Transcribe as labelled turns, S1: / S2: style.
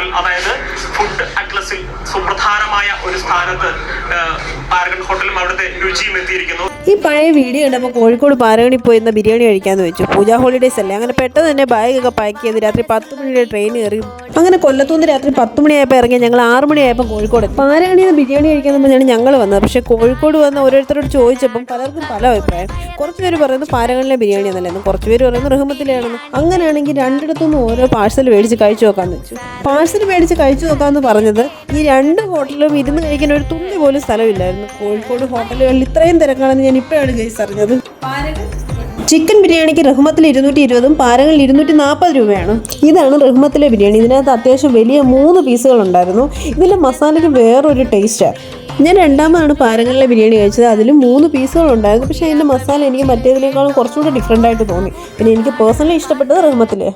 S1: Hotel, അതായത് food അറ്റ്ലസിൽ സുപ്രധാനമായ ഒരു സ്ഥാനത്ത് പാരഗൺ ഹോട്ടലും അവിടുത്തെ രുചിയും എത്തിയിരിക്കുന്നു.
S2: ഈ പഴയ വീഡിയോ കണ്ടപ്പോൾ കോഴിക്കോട് പാരഗണിൽ പോയിരുന്ന ബിരിയാണി കഴിക്കാമെന്ന് വെച്ചു. പൂജാ ഹോളിഡേയ്സ് അല്ലേ, അങ്ങനെ പെട്ടെന്ന് തന്നെ ബാഗൊക്കെ പാക്ക് ചെയ്ത് രാത്രി 10 മണിയുടെ ട്രെയിൻ കയറി. അങ്ങനെ കൊല്ലത്തുനിന്ന് രാത്രി 10 മണിയായപ്പോൾ ഇറങ്ങി ഞങ്ങൾ 6 മണിയായപ്പോൾ കോഴിക്കോട്. പാരഗണിയിൽ നിന്ന് ബിരിയാണി കഴിക്കാൻ തന്നെയാണ് ഞങ്ങൾ വന്നത്. പക്ഷേ കോഴിക്കോട് വന്ന് ഓരോരുത്തരോട് ചോദിച്ചപ്പം പലർക്കും പല അഭിപ്രായം. കുറച്ച് പേര് പറയുന്നത് പാരഗണിലെ ബിരിയാണി എന്നല്ലെന്ന്, കുറച്ച് പേര് പറയുന്നത് റഹ്മത്തിലാണെന്ന്. അങ്ങനെയാണെങ്കിൽ രണ്ടിടത്തുനിന്ന് ഓരോ പാഴ്സൽ മേടിച്ച് കഴിച്ചു നോക്കാമെന്ന് വെച്ചു. പാഴ്സൽ മേടിച്ച് കഴിച്ചു നോക്കാമെന്ന് പറഞ്ഞത് ഈ 2 ഹോട്ടലിലും ഇരുന്ന് കഴിക്കാൻ ഒരു തുള്ളി പോലും സ്ഥലമില്ലായിരുന്നു. കോഴിക്കോട് ഹോട്ടലുകളിൽ ഇത്രയും തിരക്കാണെന്ന് ഞാൻ ഇപ്പോഴാണ് ഗൈസ് അറിഞ്ഞത്. ചിക്കൻ ബിരിയാണിക്ക് റഹ്മത്തിൽ 220 പാരഗണിൽ 240 രൂപയാണ്. ഇതാണ് റഹ്മത്തിലെ ബിരിയാണി. ഇതിനകത്ത് അത്യാവശ്യം വലിയ 3 പീസുകൾ ഉണ്ടായിരുന്നു. ഇതിലെ മസാലയ്ക്ക് വേറൊരു ടേസ്റ്റാണ്. ഞാൻ രണ്ടാമതാണ് പാരഗണിലെ ബിരിയാണി കഴിച്ചത്. അതിൽ 3 പീസുകൾ ഉണ്ടായിരുന്നു. പക്ഷേ അതിൻ്റെ മസാല എനിക്ക് മറ്റേതിനേക്കാളും കുറച്ചുകൂടി ഡിഫറെൻ്റ് ആയിട്ട് തോന്നി. പിന്നെ എനിക്ക് പേഴ്സണലി ഇഷ്ടപ്പെട്ടത് റഹ്മത്തിലെ.